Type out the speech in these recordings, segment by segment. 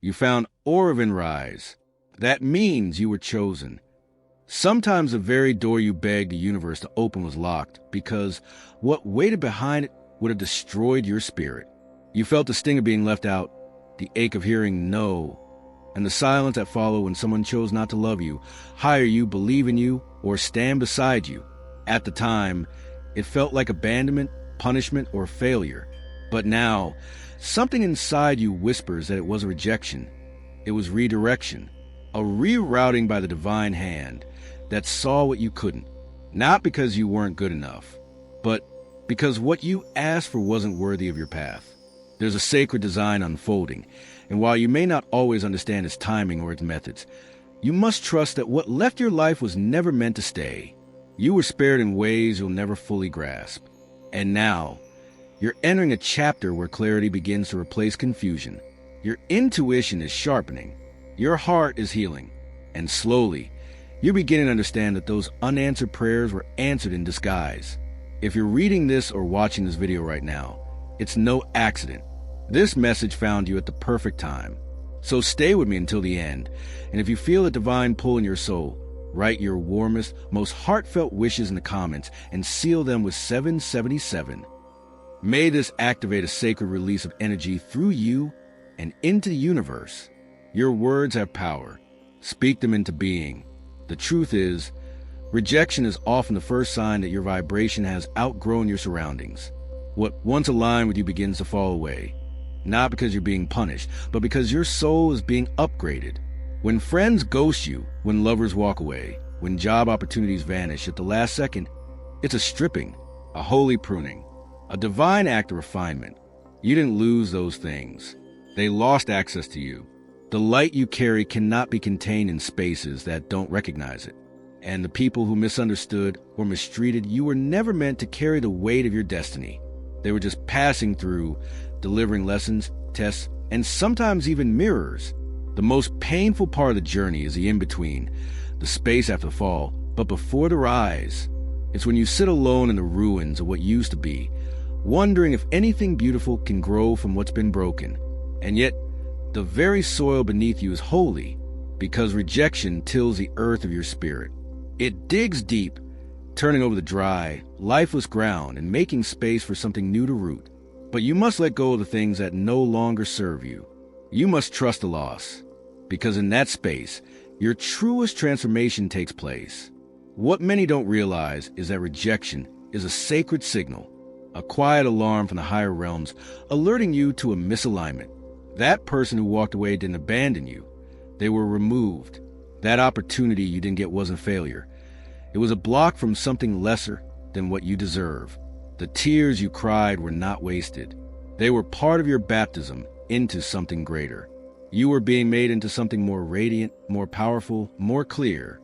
You found Orivyn rise. That means you were chosen. Sometimes the very door you begged the universe to open was locked because what waited behind it would have destroyed your spirit. You felt the sting of being left out, the ache of hearing no, and the silence that followed when someone chose not to love you, hire you, believe in you, or stand beside you. At the time, it felt like abandonment, punishment, or failure. But now, something inside you whispers that it was a rejection. It was redirection, a rerouting by the divine hand that saw what you couldn't, not because you weren't good enough, but because what you asked for wasn't worthy of your path. There's a sacred design unfolding, and while you may not always understand its timing or its methods, you must trust that what left your life was never meant to stay. You were spared in ways you'll never fully grasp. And now, you're entering a chapter where clarity begins to replace confusion. Your intuition is sharpening. Your heart is healing. And slowly, you're beginning to understand that those unanswered prayers were answered in disguise. If you're reading this or watching this video right now, it's no accident. This message found you at the perfect time. So stay with me until the end. And if you feel a divine pull in your soul, write your warmest, most heartfelt wishes in the comments and seal them with 777. May this activate a sacred release of energy through you and into the universe. Your words have power. Speak them into being. The truth is, rejection is often the first sign that your vibration has outgrown your surroundings. What once aligned with you begins to fall away, not because you're being punished, but because your soul is being upgraded. When friends ghost you, when lovers walk away, when job opportunities vanish at the last second, it's a stripping, a holy pruning, a divine act of refinement. You didn't lose those things. They lost access to you. The light you carry cannot be contained in spaces that don't recognize it. And the people who misunderstood or mistreated you were never meant to carry the weight of your destiny. They were just passing through, delivering lessons, tests, and sometimes even mirrors. The most painful part of the journey is the in-between, the space after the fall, but before the rise. It's when you sit alone in the ruins of what used to be, wondering if anything beautiful can grow from what's been broken. And yet, the very soil beneath you is holy, because rejection tills the earth of your spirit. It digs deep, turning over the dry, lifeless ground and making space for something new to root. But you must let go of the things that no longer serve you. You must trust the loss, because in that space, your truest transformation takes place. What many don't realize is that rejection is a sacred signal, a quiet alarm from the higher realms, alerting you to a misalignment. That person who walked away didn't abandon you. They were removed. That opportunity you didn't get wasn't failure. It was a block from something lesser than what you deserve. The tears you cried were not wasted. They were part of your baptism into something greater. You were being made into something more radiant, more powerful, more clear.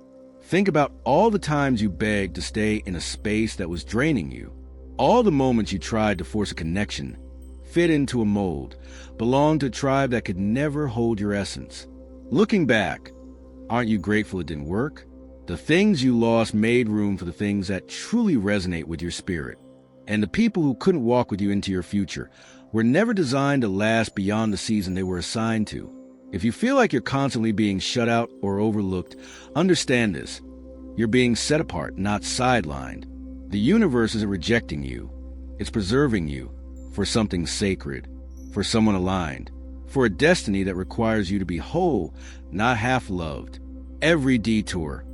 Think about all the times you begged to stay in a space that was draining you. All the moments you tried to force a connection, fit into a mold, belong to a tribe that could never hold your essence. Looking back, aren't you grateful it didn't work? The things you lost made room for the things that truly resonate with your spirit. And the people who couldn't walk with you into your future were never designed to last beyond the season they were assigned to. If you feel like you're constantly being shut out or overlooked, understand this. You're being set apart, not sidelined. The universe isn't rejecting you. It's preserving you for something sacred, for someone aligned, for a destiny that requires you to be whole, not half-loved. Every detour,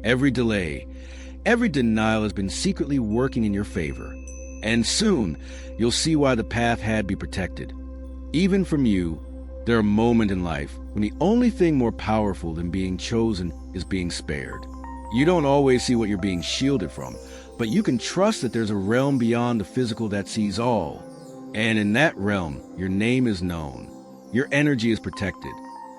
every delay, every denial has been secretly working in your favor. And soon, you'll see why the path had to be protected. Even from you, there are moments in life when the only thing more powerful than being chosen is being spared. You don't always see what you're being shielded from, but you can trust that there's a realm beyond the physical that sees all. And in that realm, your name is known. Your energy is protected.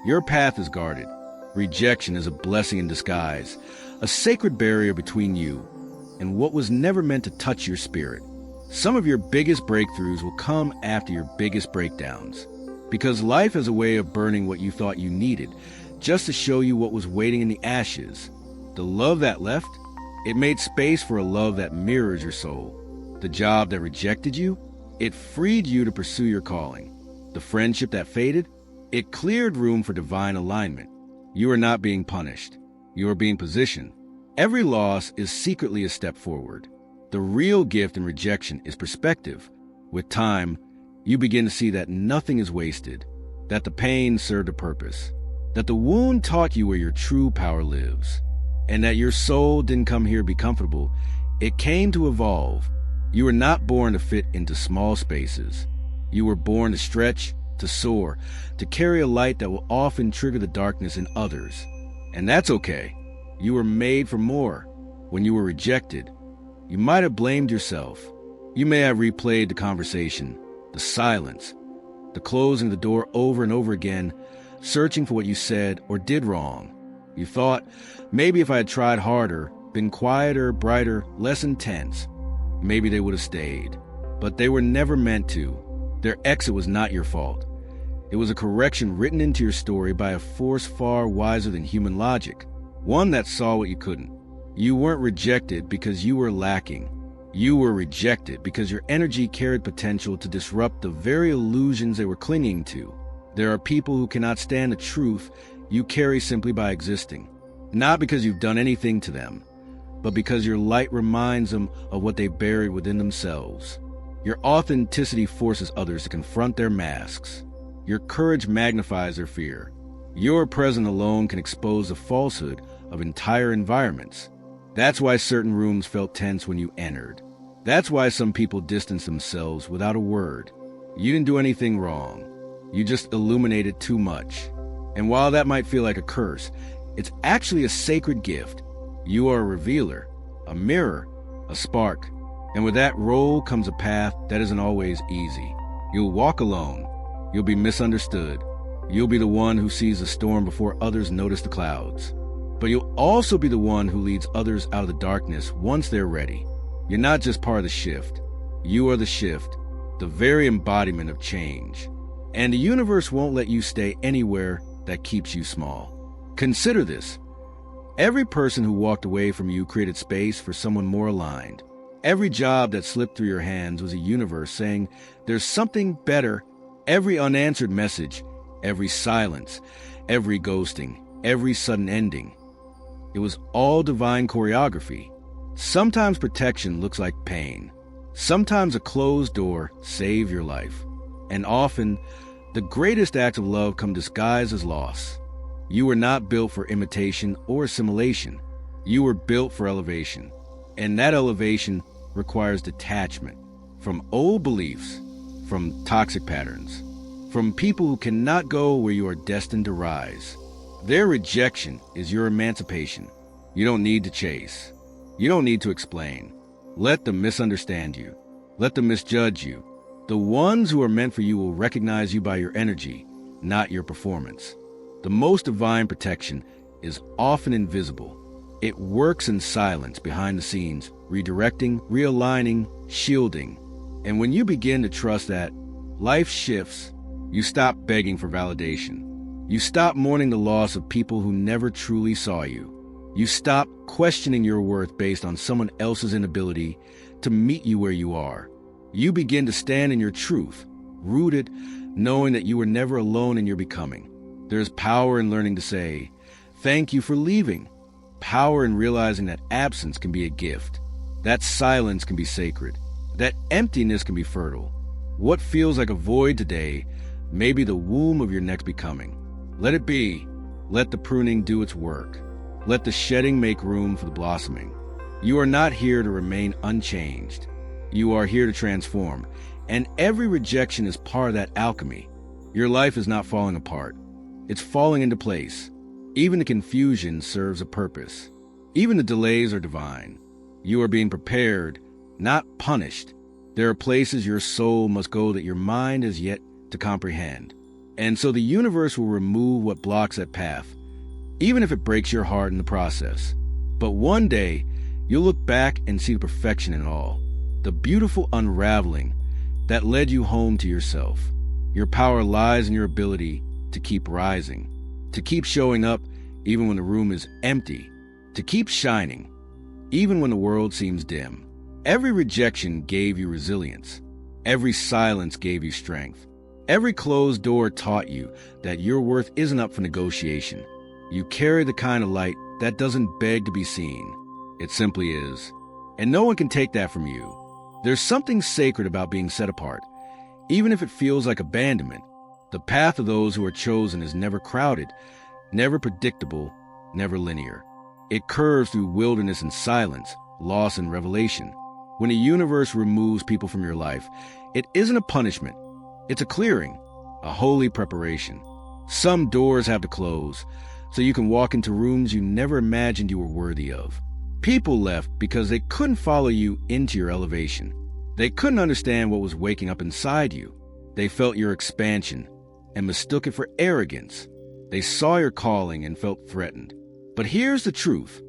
Your path is guarded. Rejection is a blessing in disguise, a sacred barrier between you and what was never meant to touch your spirit. Some of your biggest breakthroughs will come after your biggest breakdowns, because life has a way of burning what you thought you needed, just to show you what was waiting in the ashes. The love that left, it made space for a love that mirrors your soul. The job that rejected you, it freed you to pursue your calling. The friendship that faded, It cleared room for divine alignment. You are not being punished. You are being positioned. Every loss is secretly a step forward. The real gift in rejection is perspective. With time, you begin to see that nothing is wasted, that the pain served a purpose, that the wound taught you where your true power lives, and that your soul didn't come here to be comfortable. It came to evolve. You were not born to fit into small spaces. You were born to stretch, to soar, to carry a light that will often trigger the darkness in others. And that's okay. You were made for more. When you were rejected, you might have blamed yourself. You may have replayed the conversation, the silence, the closing the door over and over again, searching for what you said or did wrong. You thought, maybe if I had tried harder, been quieter, brighter, less intense, maybe they would have stayed. But they were never meant to. Their exit was not your fault. It was a correction written into your story by a force far wiser than human logic, one that saw what you couldn't. You weren't rejected because you were lacking. You were rejected because your energy carried potential to disrupt the very illusions they were clinging to. There are people who cannot stand the truth you carry simply by existing, not because you've done anything to them, but because your light reminds them of what they buried within themselves. Your authenticity forces others to confront their masks. Your courage magnifies their fear. Your presence alone can expose the falsehood of entire environments. That's why certain rooms felt tense when you entered. That's why some people distanced themselves without a word. You didn't do anything wrong. You just illuminated too much. And while that might feel like a curse, it's actually a sacred gift. You are a revealer, a mirror, a spark. And with that role comes a path that isn't always easy. You'll walk alone. You'll be misunderstood. You'll be the one who sees the storm before others notice the clouds. But you'll also be the one who leads others out of the darkness once they're ready. You're not just part of the shift. You are the shift, the very embodiment of change. And the universe won't let you stay anywhere that keeps you small. Consider this. Every person who walked away from you created space for someone more aligned. Every job that slipped through your hands was a universe saying, there's something better. Every unanswered message, every silence, every ghosting, every sudden ending. It was all divine choreography. Sometimes protection looks like pain. Sometimes a closed door saves your life. And often, the greatest acts of love come disguised as loss. You were not built for imitation or assimilation. You were built for elevation. And that elevation requires detachment from old beliefs, from toxic patterns, from people who cannot go where you are destined to rise. Their rejection is your emancipation. You don't need to chase. You don't need to explain. Let them misunderstand you. Let them misjudge you. The ones who are meant for you will recognize you by your energy, not your performance. The most divine protection is often invisible. It works in silence behind the scenes, redirecting, realigning, shielding. And when you begin to trust that, life shifts. You stop begging for validation. You stop mourning the loss of people who never truly saw you. You stop questioning your worth based on someone else's inability to meet you where you are. You begin to stand in your truth, rooted, knowing that you were never alone in your becoming. There's power in learning to say, thank you for leaving. Power in realizing that absence can be a gift. That silence can be sacred. That emptiness can be fertile. What feels like a void today may be the womb of your next becoming. Let it be. Let the pruning do its work. Let the shedding make room for the blossoming. You are not here to remain unchanged. You are here to transform. And every rejection is part of that alchemy. Your life is not falling apart. It's falling into place. Even the confusion serves a purpose. Even the delays are divine. You are being prepared, not punished. There are places your soul must go that your mind has yet to comprehend. And so the universe will remove what blocks that path, even if it breaks your heart in the process. But one day, you'll look back and see the perfection in it all, the beautiful unraveling that led you home to yourself. Your power lies in your ability to keep rising, to keep showing up even when the room is empty, to keep shining even when the world seems dim. Every rejection gave you resilience. Every silence gave you strength. Every closed door taught you that your worth isn't up for negotiation. You carry the kind of light that doesn't beg to be seen. It simply is. And no one can take that from you. There's something sacred about being set apart. Even if it feels like abandonment, the path of those who are chosen is never crowded, never predictable, never linear. It curves through wilderness and silence, loss and revelation. When the universe removes people from your life, it isn't a punishment. It's a clearing, a holy preparation. Some doors have to close, so you can walk into rooms you never imagined you were worthy of. People left because they couldn't follow you into your elevation. They couldn't understand what was waking up inside you. They felt your expansion and mistook it for arrogance. They saw your calling and felt threatened. But here's the truth.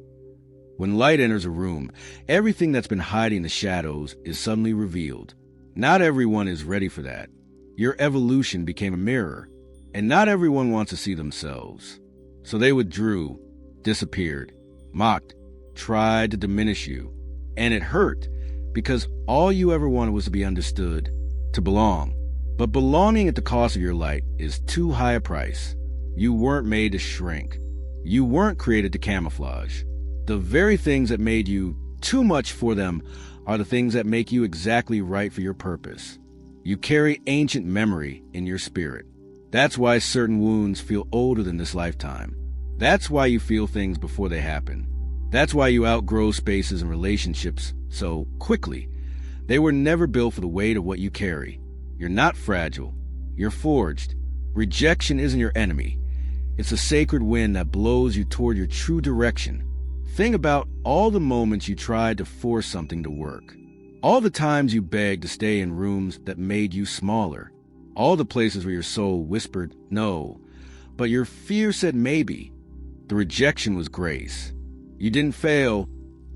When light enters a room, everything that's been hiding in the shadows is suddenly revealed. Not everyone is ready for that. Your evolution became a mirror, and not everyone wants to see themselves. So they withdrew, disappeared, mocked, tried to diminish you. And it hurt, because all you ever wanted was to be understood, to belong. But belonging at the cost of your light is too high a price. You weren't made to shrink. You weren't created to camouflage. The very things that made you too much for them are the things that make you exactly right for your purpose. You carry ancient memory in your spirit. That's why certain wounds feel older than this lifetime. That's why you feel things before they happen. That's why you outgrow spaces and relationships so quickly. They were never built for the weight of what you carry. You're not fragile. You're forged. Rejection isn't your enemy. It's a sacred wind that blows you toward your true direction. Think about all the moments you tried to force something to work. All the times you begged to stay in rooms that made you smaller. All the places where your soul whispered no, but your fear said maybe. The rejection was grace. You didn't fail.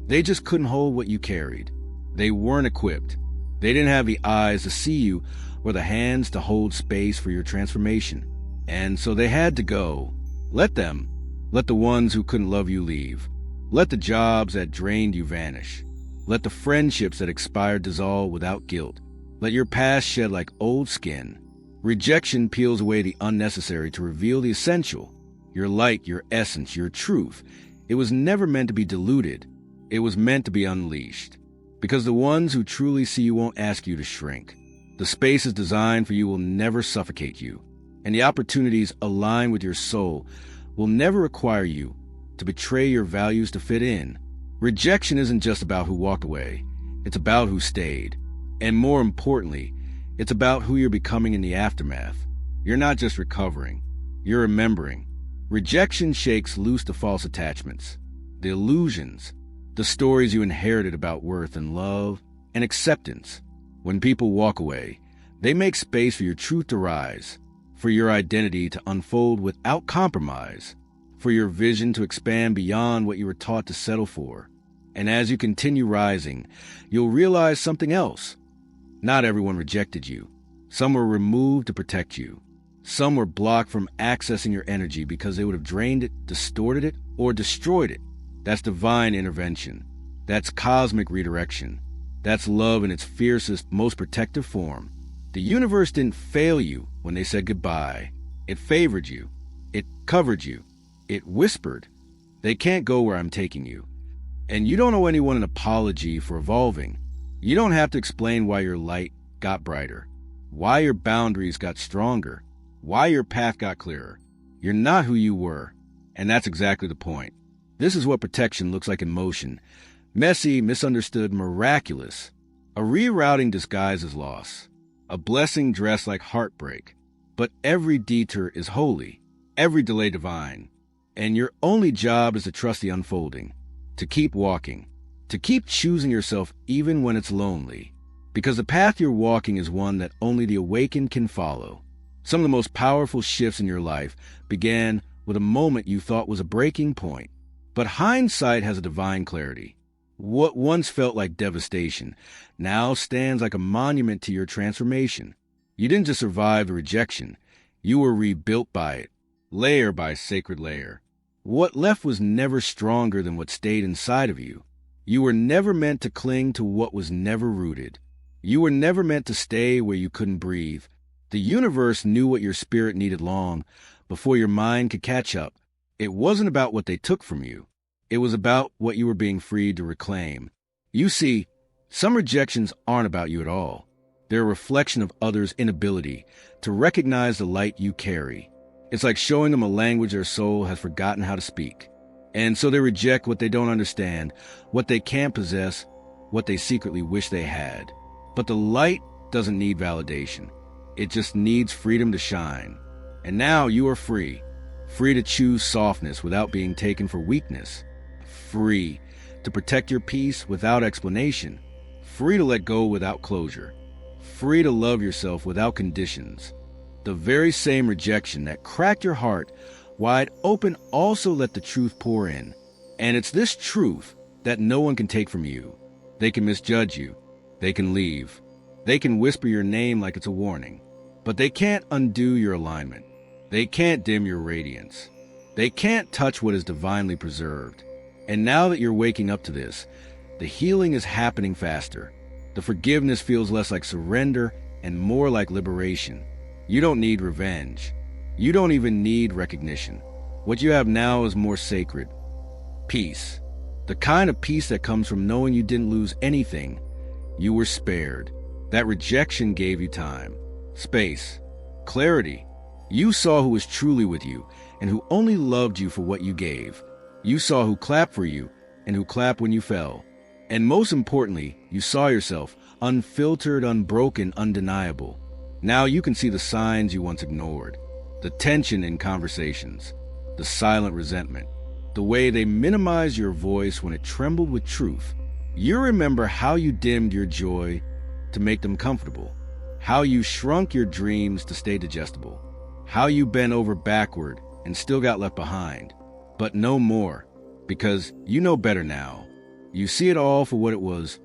They just couldn't hold what you carried. They weren't equipped. They didn't have the eyes to see you or the hands to hold space for your transformation. And so they had to go. Let them. Let the ones who couldn't love you leave. Let the jobs that drained you vanish. Let the friendships that expired dissolve without guilt. Let your past shed like old skin. Rejection peels away the unnecessary to reveal the essential. Your light, your essence, your truth. It was never meant to be diluted. It was meant to be unleashed. Because the ones who truly see you won't ask you to shrink. The spaces designed for you will never suffocate you. And the opportunities aligned with your soul will never require you to betray your values to fit in. Rejection isn't just about who walked away. It's about who stayed. And more importantly, it's about who you're becoming in the aftermath. You're not just recovering. You're remembering. Rejection shakes loose the false attachments, the illusions, the stories you inherited about worth and love and acceptance. When people walk away, they make space for your truth to rise, for your identity to unfold without compromise, for your vision to expand beyond what you were taught to settle for. And as you continue rising, you'll realize something else. Not everyone rejected you. Some were removed to protect you. Some were blocked from accessing your energy because they would have drained it, distorted it, or destroyed it. That's divine intervention. That's cosmic redirection. That's love in its fiercest, most protective form. The universe didn't fail you when they said goodbye. It favored you. It covered you. It whispered, "They can't go where I'm taking you." And you don't owe anyone an apology for evolving. You don't have to explain why your light got brighter, why your boundaries got stronger, why your path got clearer. You're not who you were, and that's exactly the point. This is what protection looks like in motion. Messy, misunderstood, miraculous. A rerouting disguised as loss. A blessing dressed like heartbreak. But every detour is holy, every delay divine. And your only job is to trust the unfolding, to keep walking, to keep choosing yourself even when it's lonely. Because the path you're walking is one that only the awakened can follow. Some of the most powerful shifts in your life began with a moment you thought was a breaking point. But hindsight has a divine clarity. What once felt like devastation now stands like a monument to your transformation. You didn't just survive the rejection. You were rebuilt by it, layer by sacred layer. What left was never stronger than what stayed inside of you. You were never meant to cling to what was never rooted. You were never meant to stay where you couldn't breathe. The universe knew what your spirit needed long before your mind could catch up. It wasn't about what they took from you. It was about what you were being freed to reclaim. You see, some rejections aren't about you at all. They're a reflection of others' inability to recognize the light you carry. It's like showing them a language their soul has forgotten how to speak. And so they reject what they don't understand, what they can't possess, what they secretly wish they had. But the light doesn't need validation. It just needs freedom to shine. And now you are free. Free to choose softness without being taken for weakness. Free to protect your peace without explanation. Free to let go without closure. Free to love yourself without conditions. The very same rejection that cracked your heart wide open also let the truth pour in. And it's this truth that no one can take from you. They can misjudge you. They can leave. They can whisper your name like it's a warning. But they can't undo your alignment. They can't dim your radiance. They can't touch what is divinely preserved. And now that you're waking up to this, the healing is happening faster. The forgiveness feels less like surrender and more like liberation. You don't need revenge. You don't even need recognition. What you have now is more sacred. Peace. The kind of peace that comes from knowing you didn't lose anything. You were spared. That rejection gave you time, space, clarity. You saw who was truly with you and who only loved you for what you gave. You saw who clapped for you and who clapped when you fell. And most importantly, you saw yourself, unfiltered, unbroken, undeniable. Now you can see the signs you once ignored. The tension in conversations, the silent resentment, the way they minimized your voice when it trembled with truth. You remember how you dimmed your joy to make them comfortable, how you shrunk your dreams to stay digestible, how you bent over backward and still got left behind. But no more, because you know better now. You see it all for what it was,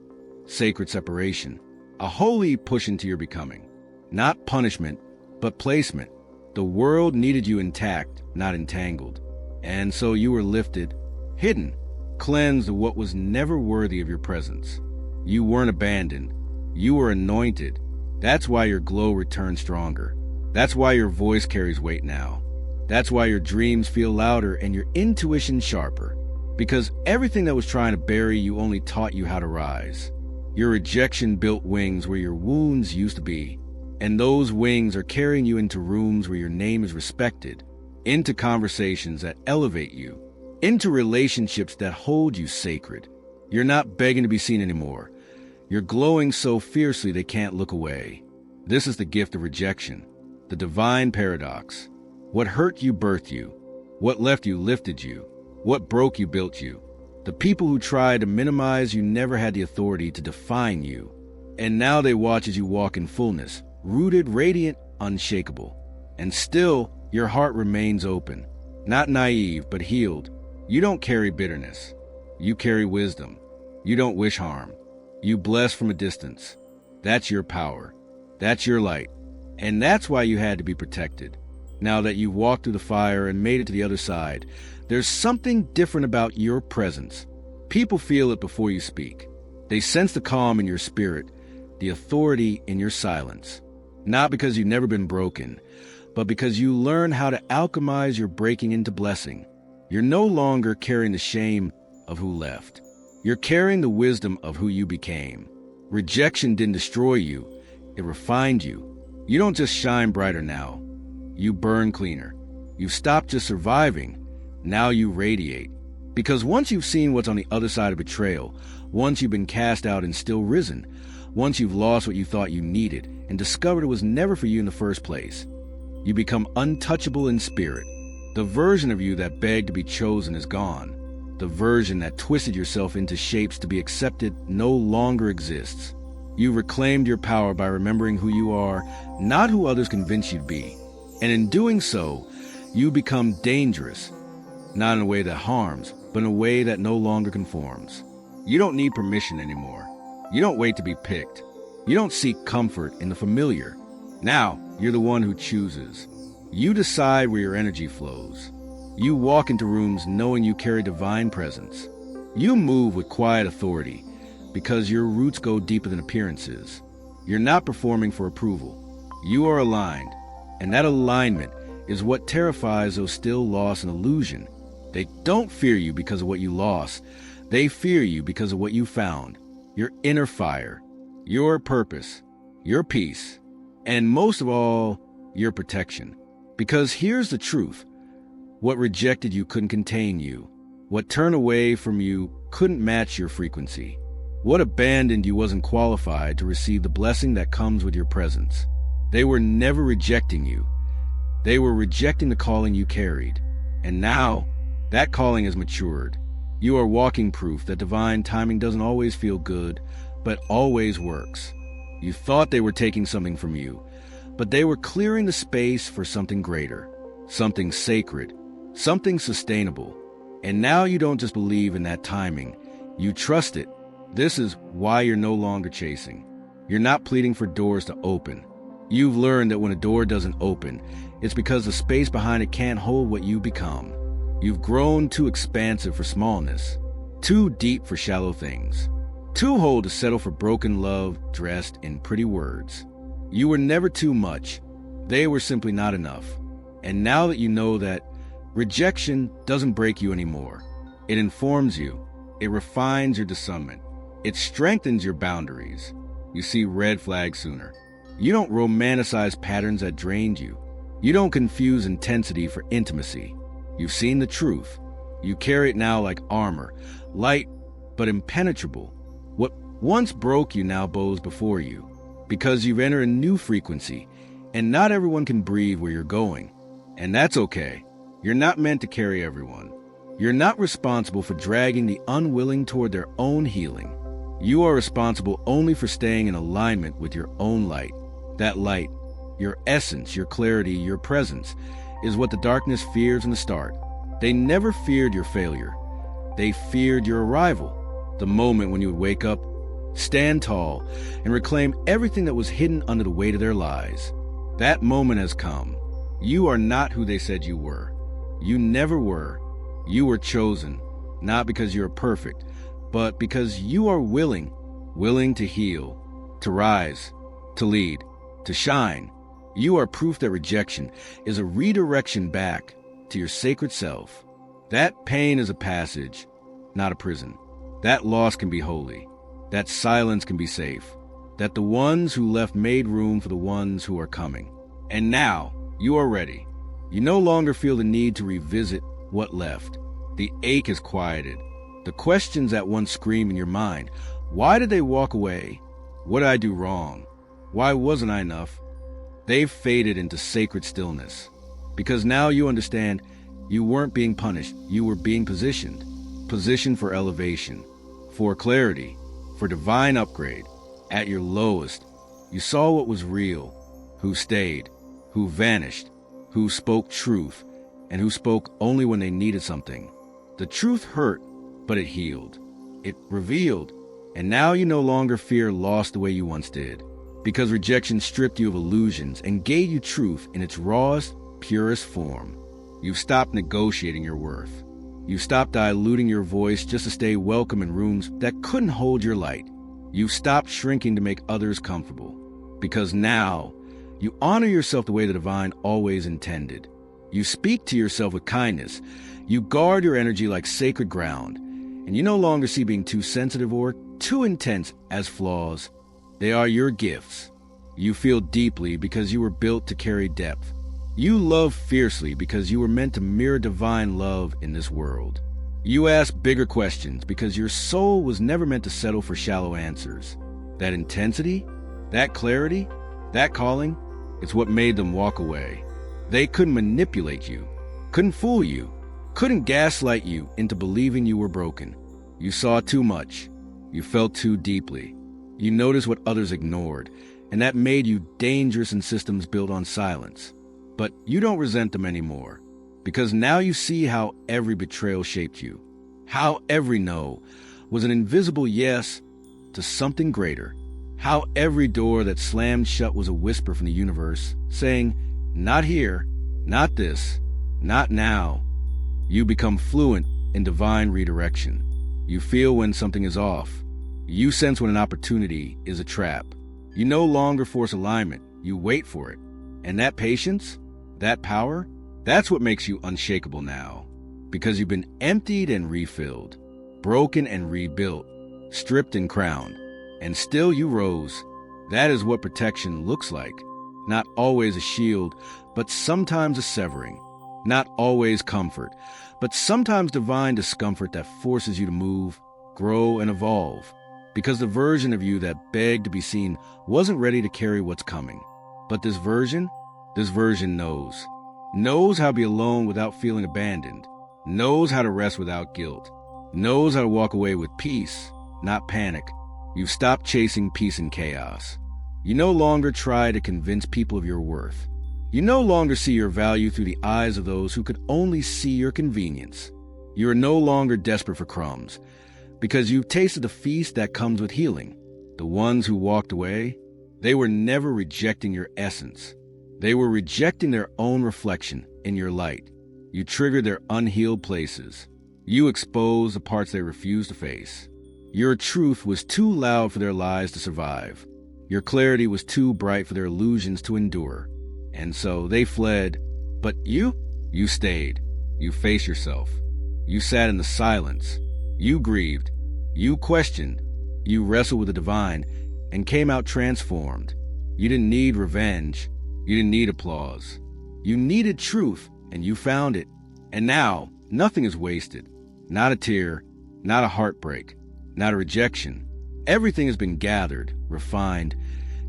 sacred separation, a holy push into your becoming. Not punishment, but placement. The world needed you intact, not entangled. And so you were lifted, hidden, cleansed of what was never worthy of your presence. You weren't abandoned. You were anointed. That's why your glow returned stronger. That's why your voice carries weight now. That's why your dreams feel louder and your intuition sharper. Because everything that was trying to bury you only taught you how to rise. Your rejection built wings where your wounds used to be. And those wings are carrying you into rooms where your name is respected, into conversations that elevate you, into relationships that hold you sacred. You're not begging to be seen anymore. You're glowing so fiercely they can't look away. This is the gift of rejection, the divine paradox. What hurt you birthed you. What left you lifted you. What broke you built you. The people who tried to minimize you never had the authority to define you. And now they watch as you walk in fullness, rooted, radiant, unshakable. And still, your heart remains open. Not naive, but healed. You don't carry bitterness. You carry wisdom. You don't wish harm. You bless from a distance. That's your power. That's your light. And that's why you had to be protected. Now that you've walked through the fire and made it to the other side, there's something different about your presence. People feel it before you speak. They sense the calm in your spirit, the authority in your silence. Not because you've never been broken, but because you learn how to alchemize your breaking into blessing. You're no longer carrying the shame of who left. You're carrying the wisdom of who you became. Rejection didn't destroy you. It refined you. You don't just shine brighter now. You burn cleaner. You've stopped just surviving. Now you radiate. Because once you've seen what's on the other side of betrayal, once you've been cast out and still risen, once you've lost what you thought you needed and discovered it was never for you in the first place, you become untouchable in spirit. The version of you that begged to be chosen is gone. The version that twisted yourself into shapes to be accepted no longer exists. You reclaimed your power by remembering who you are, not who others convince you to be. And in doing so, you become dangerous, not in a way that harms, but in a way that no longer conforms. You don't need permission anymore. You don't wait to be picked. You don't seek comfort in the familiar. Now, you're the one who chooses. You decide where your energy flows. You walk into rooms knowing you carry divine presence. You move with quiet authority because your roots go deeper than appearances. You're not performing for approval. You are aligned, and that alignment is what terrifies those still lost in illusion. They don't fear you because of what you lost. They fear you because of what you found. Your inner fire, your purpose, your peace, and most of all, your protection. Because here's the truth. What rejected you couldn't contain you. What turned away from you couldn't match your frequency. What abandoned you wasn't qualified to receive the blessing that comes with your presence. They were never rejecting you. They were rejecting the calling you carried. And now, that calling has matured. You are walking proof that divine timing doesn't always feel good, but always works. You thought they were taking something from you, but they were clearing the space for something greater, something sacred, something sustainable. And now you don't just believe in that timing, you trust it. This is why you're no longer chasing. You're not pleading for doors to open. You've learned that when a door doesn't open, it's because the space behind it can't hold what you become. You've grown too expansive for smallness, too deep for shallow things, too whole to settle for broken love dressed in pretty words. You were never too much. They were simply not enough. And now that you know that, rejection doesn't break you anymore. It informs you. It refines your discernment. It strengthens your boundaries. You see red flags sooner. You don't romanticize patterns that drained you. You don't confuse intensity for intimacy. You've seen the truth. You carry it now like armor, light but impenetrable. What once broke you now bows before you, because you've entered a new frequency, and not everyone can breathe where you're going. And that's okay. You're not meant to carry everyone. You're not responsible for dragging the unwilling toward their own healing. You are responsible only for staying in alignment with your own light. That light, your essence, your clarity, your presence, is what the darkness fears in the start. They never feared your failure. They feared your arrival, the moment when you would wake up, stand tall, and reclaim everything that was hidden under the weight of their lies. That moment has come. You are not who they said you were. You never were. You were chosen, not because you are perfect, but because you are willing to heal, to rise, to lead, to shine. You are proof that rejection is a redirection back to your sacred self. That pain is a passage, not a prison. That loss can be holy. That silence can be safe. That the ones who left made room for the ones who are coming. And now, you are ready. You no longer feel the need to revisit what left. The ache is quieted. The questions that once scream in your mind, why did they walk away? What did I do wrong? Why wasn't I enough? They've faded into sacred stillness. Because now you understand you weren't being punished, you were being positioned. Positioned for elevation, for clarity, for divine upgrade. At your lowest, you saw what was real, who stayed, who vanished, who spoke truth, and who spoke only when they needed something. The truth hurt, but it healed. It revealed. And now you no longer fear loss the way you once did. Because rejection stripped you of illusions and gave you truth in its rawest, purest form. You've stopped negotiating your worth. You've stopped diluting your voice just to stay welcome in rooms that couldn't hold your light. You've stopped shrinking to make others comfortable. Because now, you honor yourself the way the divine always intended. You speak to yourself with kindness. You guard your energy like sacred ground. And you no longer see being too sensitive or too intense as flaws. They are your gifts. You feel deeply because you were built to carry depth. You love fiercely because you were meant to mirror divine love in this world. You ask bigger questions because your soul was never meant to settle for shallow answers. That intensity, that clarity, that calling, it's what made them walk away. They couldn't manipulate you, couldn't fool you, couldn't gaslight you into believing you were broken. You saw too much. You felt too deeply. You noticed what others ignored, and that made you dangerous in systems built on silence. But you don't resent them anymore, because now you see how every betrayal shaped you, how every no was an invisible yes to something greater, how every door that slammed shut was a whisper from the universe, saying, not here, not this, not now. You become fluent in divine redirection. You feel when something is off. You sense when an opportunity is a trap. You no longer force alignment. You wait for it. And that patience, that power, that's what makes you unshakable now. Because you've been emptied and refilled, broken and rebuilt, stripped and crowned, and still you rose. That is what protection looks like. Not always a shield, but sometimes a severing. Not always comfort, but sometimes divine discomfort that forces you to move, grow, and evolve. Because the version of you that begged to be seen wasn't ready to carry what's coming. But this version knows how to be alone without feeling abandoned, knows how to rest without guilt, knows how to walk away with peace, not panic. You've stopped chasing peace in chaos. You no longer try to convince people of your worth. You no longer see your value through the eyes of those who could only see your convenience. You are no longer desperate for crumbs, because you've tasted the feast that comes with healing. The ones who walked away, they were never rejecting your essence. They were rejecting their own reflection in your light. You triggered their unhealed places. You exposed the parts they refused to face. Your truth was too loud for their lies to survive. Your clarity was too bright for their illusions to endure. And so they fled. But you stayed. You faced yourself. You sat in the silence. You grieved. You questioned. You wrestled with the divine and came out transformed. You didn't need revenge. You didn't need applause. You needed truth, and you found it. And now, nothing is wasted. Not a tear, not a heartbreak, not a rejection. Everything has been gathered, refined,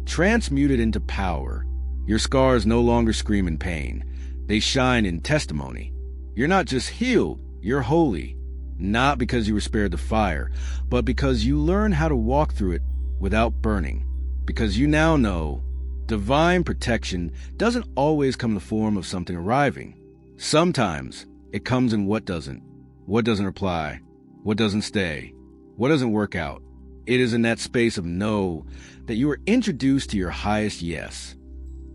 transmuted into power. Your scars no longer scream in pain. They shine in testimony. You're not just healed, you're holy. Not because you were spared the fire, but because you learn how to walk through it without burning. Because you now know divine protection doesn't always come in the form of something arriving. Sometimes it comes in what doesn't reply, what doesn't stay, what doesn't work out. It is in that space of no that you are introduced to your highest yes.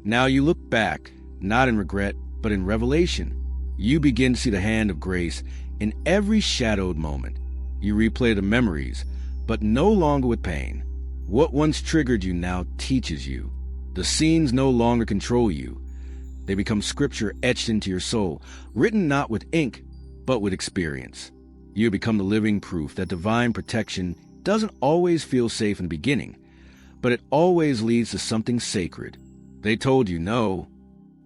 Now you look back, not in regret, but in revelation. You begin to see the hand of grace in every shadowed moment. You replay the memories, but no longer with pain. What once triggered you now teaches you. The scenes no longer control you. They become scripture etched into your soul, written not with ink, but with experience. You become the living proof that divine protection doesn't always feel safe in the beginning, but it always leads to something sacred. They told you no.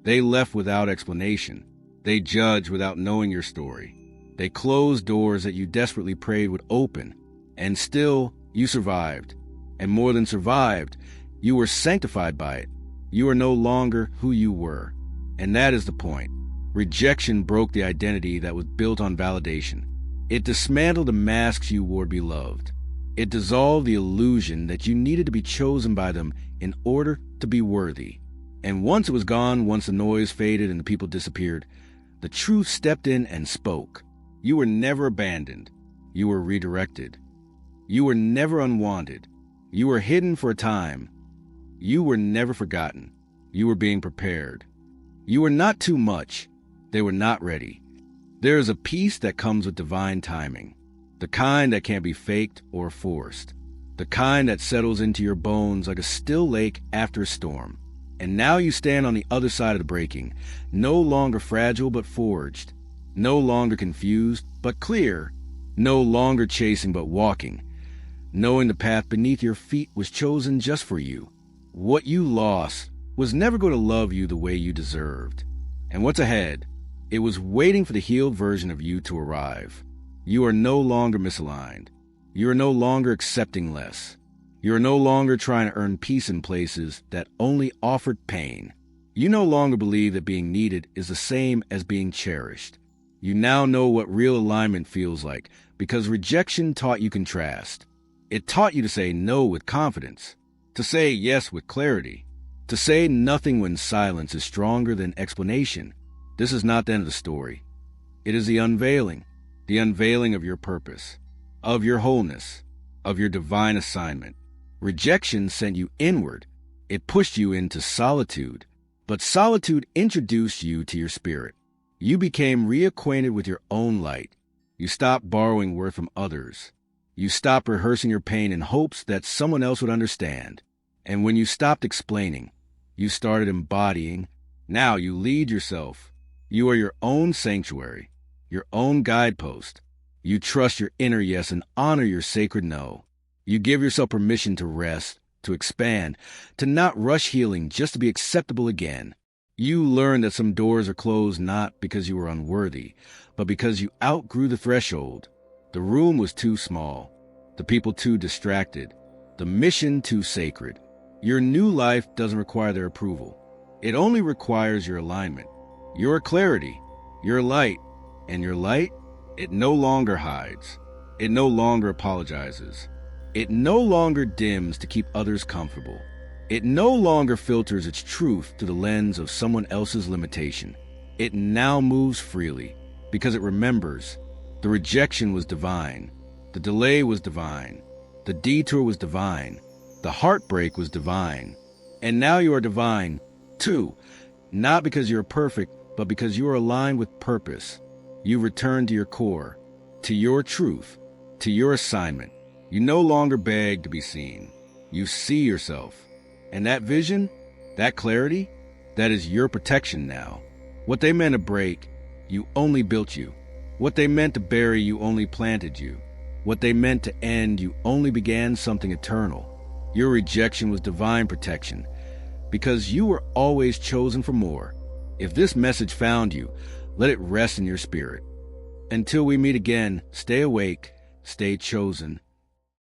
They left without explanation. They judged without knowing your story. They closed doors that you desperately prayed would open. And still, you survived. And more than survived, you were sanctified by it. You are no longer who you were. And that is the point. Rejection broke the identity that was built on validation. It dismantled the masks you wore to be loved. It dissolved the illusion that you needed to be chosen by them in order to be worthy. And once it was gone, once the noise faded and the people disappeared, the truth stepped in and spoke. You were never abandoned. You were redirected. You were never unwanted. You were hidden for a time. You were never forgotten. You were being prepared. You were not too much. They were not ready. There is a peace that comes with divine timing. The kind that can't be faked or forced. The kind that settles into your bones like a still lake after a storm. And now you stand on the other side of the breaking, no longer fragile but forged, no longer confused but clear, no longer chasing but walking, knowing the path beneath your feet was chosen just for you. What you lost was never going to love you the way you deserved. And what's ahead? It was waiting for the healed version of you to arrive. You are no longer misaligned. You are no longer accepting less. You are no longer trying to earn peace in places that only offered pain. You no longer believe that being needed is the same as being cherished. You now know what real alignment feels like because rejection taught you contrast. It taught you to say no with confidence, to say yes with clarity, to say nothing when silence is stronger than explanation. This is not the end of the story. It is the unveiling of your purpose, of your wholeness, of your divine assignment. Rejection sent you inward. It pushed you into solitude. But solitude introduced you to your spirit. You became reacquainted with your own light. You stopped borrowing worth from others. You stopped rehearsing your pain in hopes that someone else would understand. And when you stopped explaining, You started embodying. Now you lead yourself. You are your own sanctuary, your own guidepost. You trust your inner yes and honor your sacred no. You give yourself permission to rest, to expand, to not rush healing just to be acceptable again. You learn that some doors are closed not because you were unworthy, but because you outgrew the threshold. The room was too small, the people too distracted, the mission too sacred. Your new life doesn't require their approval. It only requires your alignment, your clarity, your light. And your light, it no longer hides. It no longer apologizes. It no longer dims to keep others comfortable. It no longer filters its truth through the lens of someone else's limitation. It now moves freely because it remembers the rejection was divine, the delay was divine, the detour was divine, the heartbreak was divine. And now you are divine, too, not because you're perfect, but because you are aligned with purpose. You return to your core, to your truth, to your assignment. You no longer beg to be seen. You see yourself. And that vision, that clarity, that is your protection now. What they meant to break, you only built you. What they meant to bury, you only planted you. What they meant to end, you only began something eternal. Your rejection was divine protection, because you were always chosen for more. If this message found you, let it rest in your spirit. Until we meet again, stay awake, stay chosen,